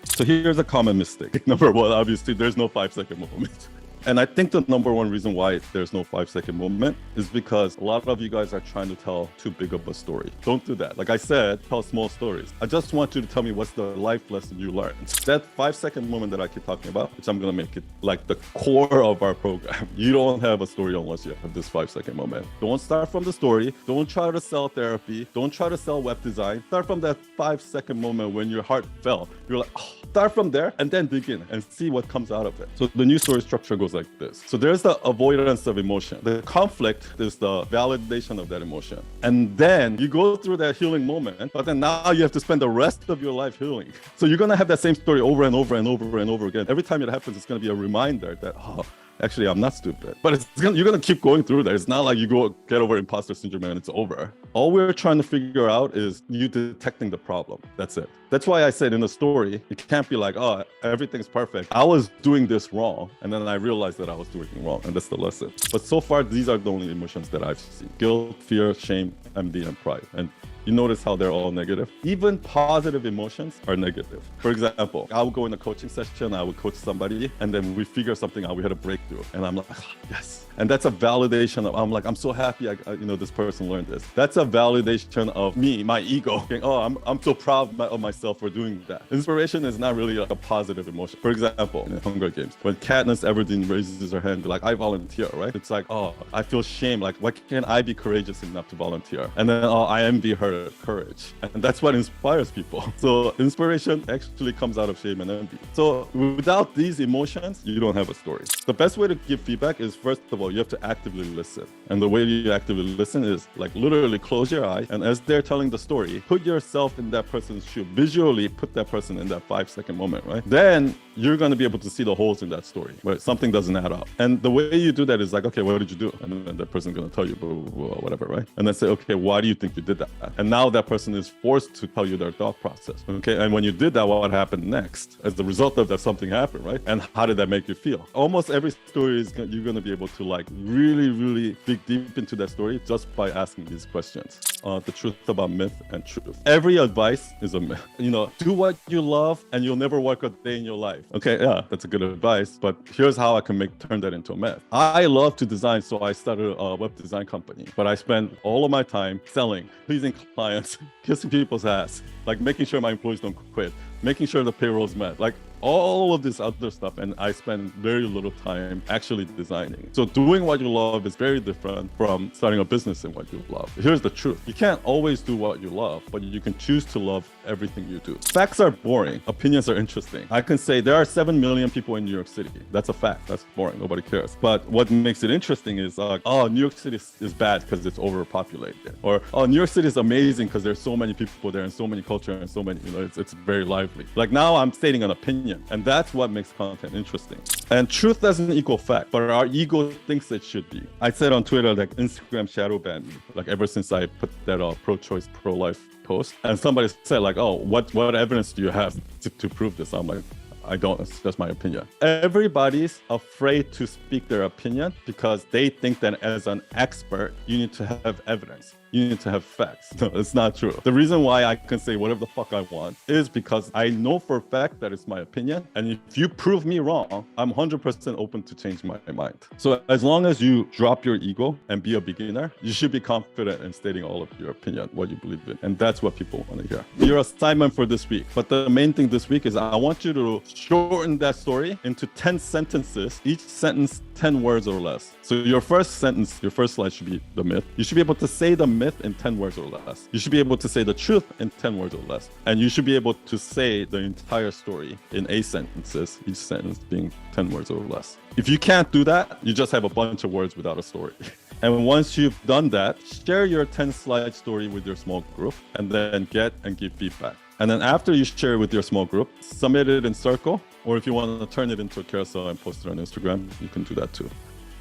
So here's a common mistake. Number one, obviously, there's no 5-second moment. And I think the number one reason why there's no 5-second moment is because a lot of you guys are trying to tell too big of a story. Don't do that. Like I said, tell small stories. I just want you to tell me what's the life lesson you learned. That 5-second moment that I keep talking about, which I'm going to make it like the core of our program. You don't have a story unless you have this 5-second moment. Don't start from the story. Don't try to sell therapy. Don't try to sell web design. Start from that 5-second moment when your heart fell. You're like, oh, start from there and then dig in and see what comes out of it. So the new story structure goes like this. So there's the avoidance of emotion. The conflict is the validation of that emotion. And then you go through that healing moment, but then now you have to spend the rest of your life healing. So you're going to have that same story over and over and over and over again. Every time it happens, it's going to be a reminder that, oh, actually, I'm not stupid. But you're going to keep going through that. It's not like you go get over imposter syndrome and it's over. All we're trying to figure out is you detecting the problem. That's it. That's why I said in the story, it can't be like, oh, everything's perfect. I was doing this wrong. And then I realized that I was doing it wrong. And that's the lesson. But so far, these are the only emotions that I've seen. Guilt, fear, shame, envy, and pride. And you notice how they're all negative. Even positive emotions are negative. For example, I would go in a coaching session, I would coach somebody, and then we figure something out, we had a breakthrough. And I'm like, oh, yes. And that's a validation of, I'm like, I'm so happy, this person learned this. That's a validation of me, my ego. Oh, I'm so proud of myself for doing that. Inspiration is not really like a positive emotion. For example, in Hunger Games, when Katniss Everdeen raises her hand, like, I volunteer, right? It's like, oh, I feel shame. Like, why can't I be courageous enough to volunteer? And then, oh, I envy her courage. And that's what inspires people. So inspiration actually comes out of shame and envy. So without these emotions, you don't have a story. The best way to give feedback is, first of all, you have to actively listen. And the way you actively listen is like literally close your eye. And as they're telling the story, put yourself in that person's shoe. Visually put that person in that 5-second moment, right? Then you're going to be able to see the holes in that story where something doesn't add up. And the way you do that is like, okay, what did you do? And then that person's going to tell you, blah, blah, blah, whatever, right? And then say, okay, why do you think you did that? And now that person is forced to tell you their thought process. Okay. And when you did that, what happened next? As the result of that, something happened, right? And how did that make you feel? Almost every story is you're going to be able to like really, really dig deep into that story just by asking these questions. The truth about myth and truth. Every advice is a myth. Do what you love and you'll never work a day in your life. Okay, yeah, that's a good advice, but here's how I can turn that into a myth. I love to design, so I started a web design company, but I spend all of my time selling, pleasing clients, kissing people's ass, like making sure my employees don't quit, making sure the payroll's met, like all of this other stuff, and I spend very little time actually designing. So doing what you love is very different from starting a business in what you love. Here's the truth. You can't always do what you love, but you can choose to love everything you do. Facts are boring. Opinions are interesting. I can say there are 7 million people in New York City. That's a fact. That's boring. Nobody cares. But what makes it interesting is like, oh, New York City is bad because it's overpopulated. Or, oh, New York City is amazing because there's so many people there and so many culture and so many, it's very lively. Like now I'm stating an opinion. And that's what makes content interesting. And truth doesn't equal fact, but our ego thinks it should be. I said on Twitter, like Instagram shadow banned me, like ever since I put that pro-choice, pro-life post. And somebody said like, oh, what evidence do you have to prove this? I'm like, I don't, it's just my opinion. Everybody's afraid to speak their opinion because they think that as an expert, you need to have evidence. You need to have facts. No, it's not true. The reason why I can say whatever the fuck I want is because I know for a fact that it's my opinion. And if you prove me wrong, I'm 100% open to change my mind. So as long as you drop your ego and be a beginner, you should be confident in stating all of your opinion, what you believe in. And that's what people want to hear. Your assignment for this week. But the main thing this week is I want you to shorten that story into 10 sentences, each sentence 10 words or less. So your first sentence, your first slide should be the myth. You should be able to say the myth in 10 words or less. You should be able to say the truth in 10 words or less. And you should be able to say the entire story in 8 sentences, each sentence being 10 words or less. If you can't do that, you just have a bunch of words without a story. And once you've done that, share your 10-slide story with your small group and then get and give feedback. And then after you share it with your small group, submit it in Circle, or if you want to turn it into a carousel and post it on Instagram, you can do that too.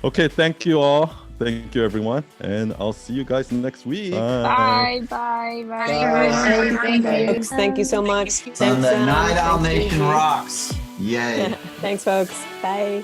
Okay, thank you all. Thank you, everyone. And I'll see you guys next week. Bye. Bye. Thank you so much. And the Night Owl Nation rocks. Yay. Thanks, folks. Bye.